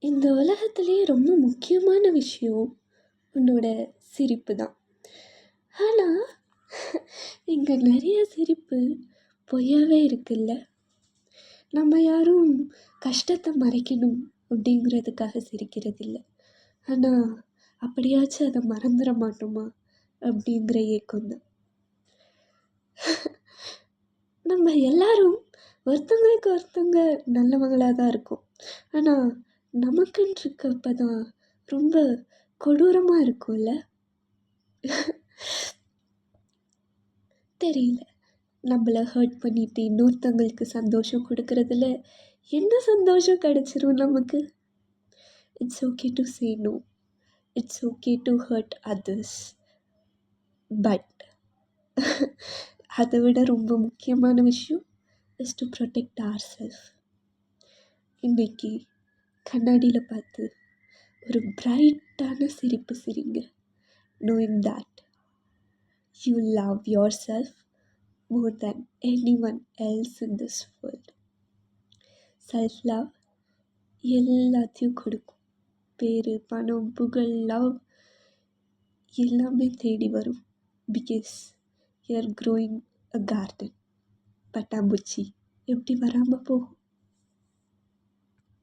இந்த உலகத்திலேயே ரொம்ப முக்கியமான விஷயம் உன்னோட சிரிப்பு தான். ஆனால் இங்கே நிறைய சிரிப்பு பொய்யாவே இருக்குல்ல. நம்ம யாரும் கஷ்டத்தை மறைக்கணும் அப்படிங்கிறதுக்காக சிரிக்கிறது இல்லை. ஆனால் அப்படியாச்சும் அதை மறந்துட மாட்டோமா அப்படிங்கிற ஏக்கம் தான். நம்ம எல்லாரும் ஒருத்தங்களுக்கு ஒருத்தங்க நல்லவங்களாக தான் இருக்கோம். ஆனால் நமக்குன்னு இருக்கப்ப தான் ரொம்ப கொடூரமாக இருக்கும்ல. தெரியல, நம்மளை ஹர்ட் பண்ணிட்டு இன்னொருத்தங்களுக்கு சந்தோஷம் கொடுக்கறதுல என்ன சந்தோஷம் கிடைச்சிரும் நமக்கு? It's okay to say no, it's okay to hurt others. But அதை விட ரொம்ப முக்கியமான விஷயம் is to protect our self. இன்றைக்கி கண்ணாடியில் பார்த்து ஒரு பிரைட்டான சிரிப்பு சிரிங்க, knowing that you love yourself more than anyone else in this world. Self love எல்லாத்தையும் கொடுக்கும். பேர், பணம், புகழ், லவ் எல்லாமே தேடி வரும். Because you are growing a garden. பட்டாம்பூச்சி எப்படி வராமல் போகும்?